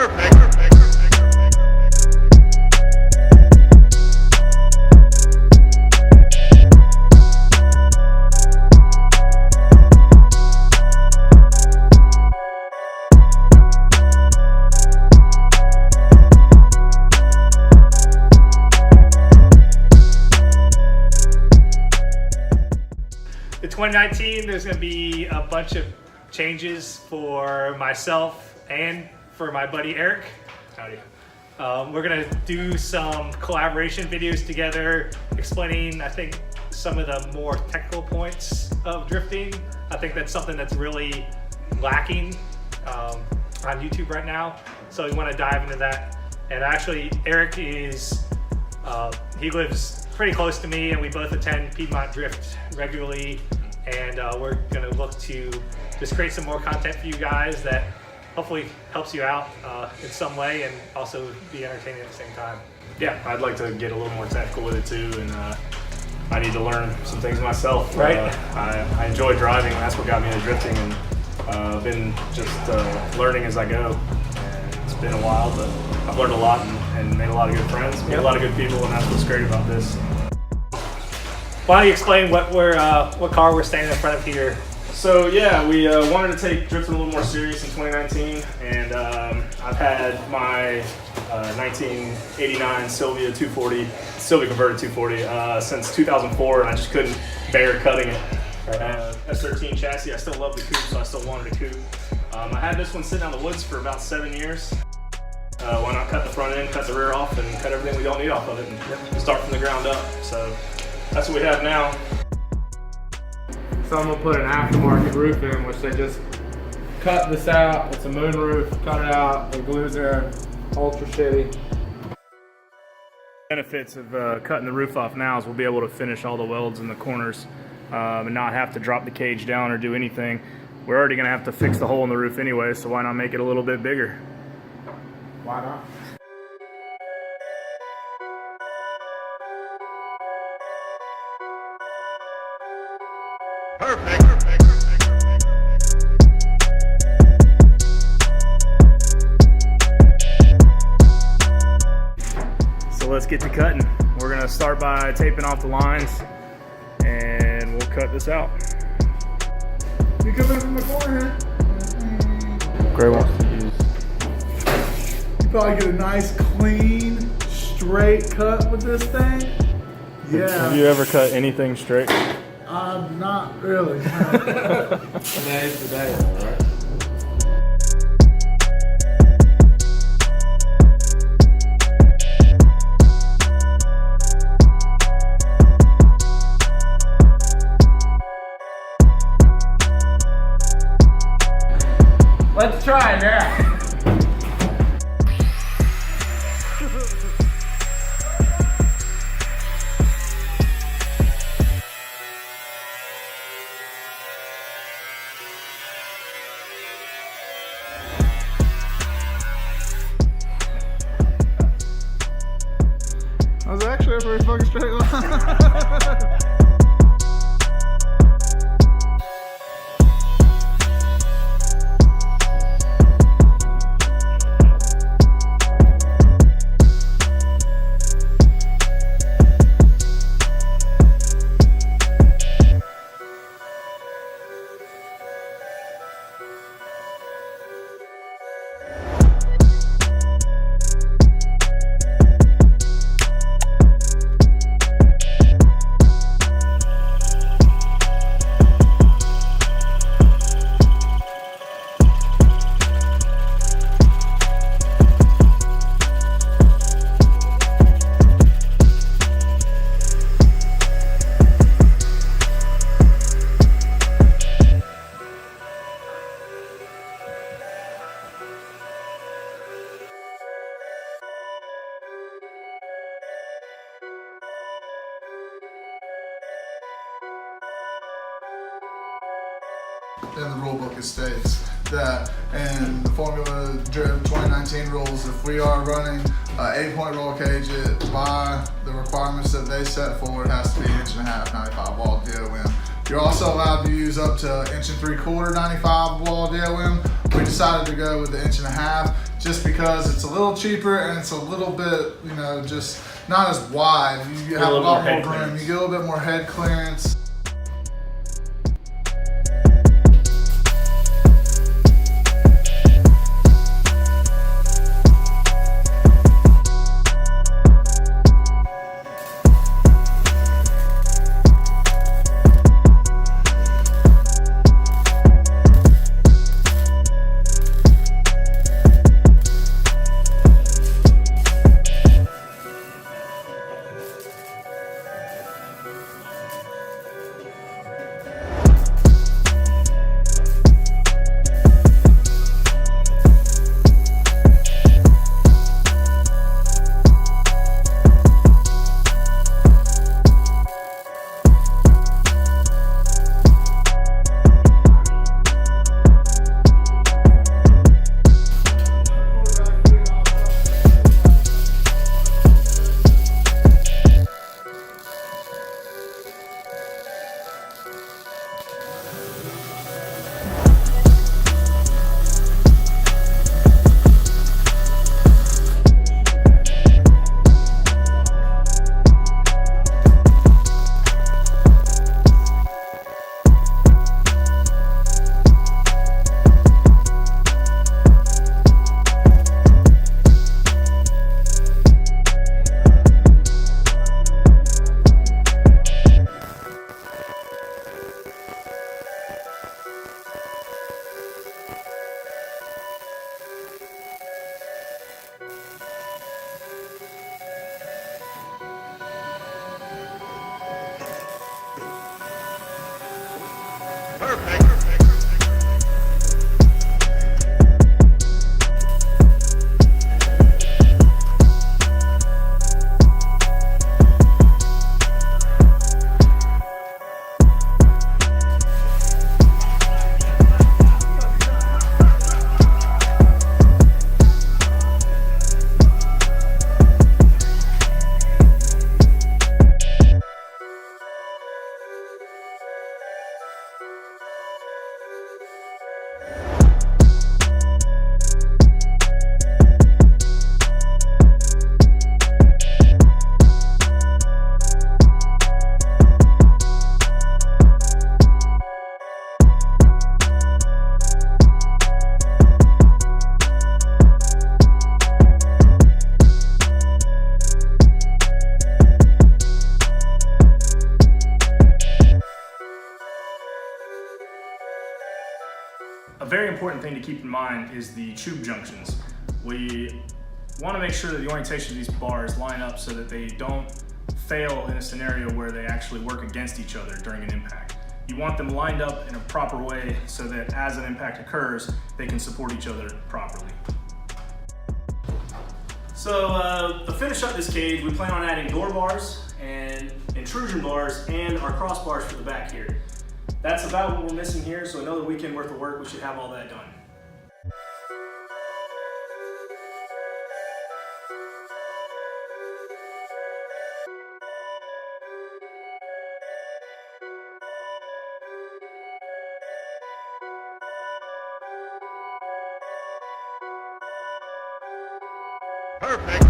In 2019, there's going to be a bunch of changes for myself and for my buddy Eric. Howdy. We're going to do some collaboration videos together explaining, I think, some of the more technical points of drifting. I think that's something that's really lacking on YouTube right now. So we want to dive into that. And actually, Eric is, he lives pretty close to me, and we both attend Piedmont Drift regularly, and we're going to look to just create some more content for you guys that hopefully helps you out in some way and also be entertaining at the same time. Yeah, I'd like to get a little more technical with it too, and I need to learn some things myself. Right. I enjoy driving, that's what got me into drifting, and I've been just learning as I go. And it's been a while, but I've learned a lot and made a lot of good friends, met a lot of good people, and that's what's great about this. Why don't you explain what car we're standing in front of here? So yeah, we wanted to take drifting a little more serious in 2019, and I've had my 1989 Sylvia 240, Sylvia converted 240 since 2004, and I just couldn't bear cutting it. S13 chassis, I still love the coupe, so I still wanted a coupe. I had this one sitting out in the woods for about 7 years. Why not cut the front end, cut the rear off, and cut everything we don't need off of it, and start from the ground up. So that's what we have now. So I'm gonna put an aftermarket roof in, which they just cut this out. It's a moon roof, cut it out, the glue's there, ultra shitty. Benefits of cutting the roof off now is we'll be able to finish all the welds in the corners and not have to drop the cage down or do anything. We're already gonna have to fix the hole in the roof anyway, so why not make it a little bit bigger? Why not? Perfect. So let's get to cutting. We're gonna start by taping off the lines, and we'll cut this out. You come in from the corner here. Great one. You probably get a nice, clean, straight cut with this thing. Yeah. Have you ever cut anything straight? Not really. Today's the day, all right? Let's try it now. That was actually a pretty fucking straight line. In the rule book it states that in the Formula Drift 2019 rules, if we are running an 8-point roll cage, it, by the requirements that they set forward, has to be 1.5" 95 wall DOM. You're also allowed to use up to 1 3/4" 95 wall DOM. We decided to go with the 1.5" just because it's a little cheaper and it's a little bit, you know, just not as wide. You have a lot more room. You get a little bit more head clearance. A very important thing to keep in mind is the tube junctions. We want to make sure that the orientation of these bars line up so that they don't fail in a scenario where they actually work against each other during an impact. You want them lined up in a proper way so that as an impact occurs, they can support each other properly. So to finish up this cage, we plan on adding door bars and intrusion bars and our crossbars for the back here. That's about what we're missing here, so another weekend worth of work, we should have all that done. Perfect.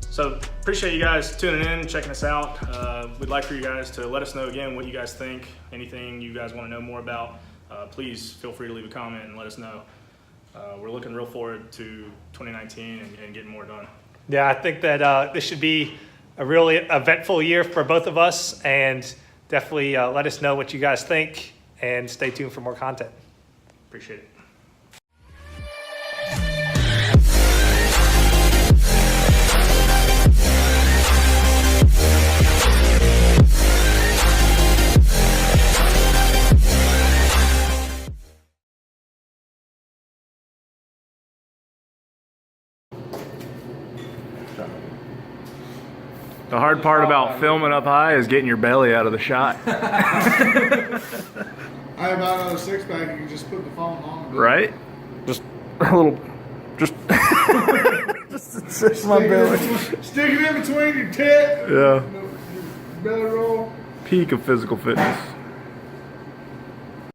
So appreciate you guys tuning in, checking us out. We'd like for you guys to let us know again what you guys think, anything you guys want to know more about. Please feel free to leave a comment and let us know. We're looking real forward to 2019 and getting more done. Yeah, I think that this should be a really eventful year for both of us, and definitely let us know what you guys think and stay tuned for more content. Appreciate it. The hard part about filming up high is getting your belly out of the shot. I have about another 6-pack. You can just put the phone on. Right? Just a little, just my belly. Stick it in between your tit. Yeah. Belly roll. Peak of physical fitness.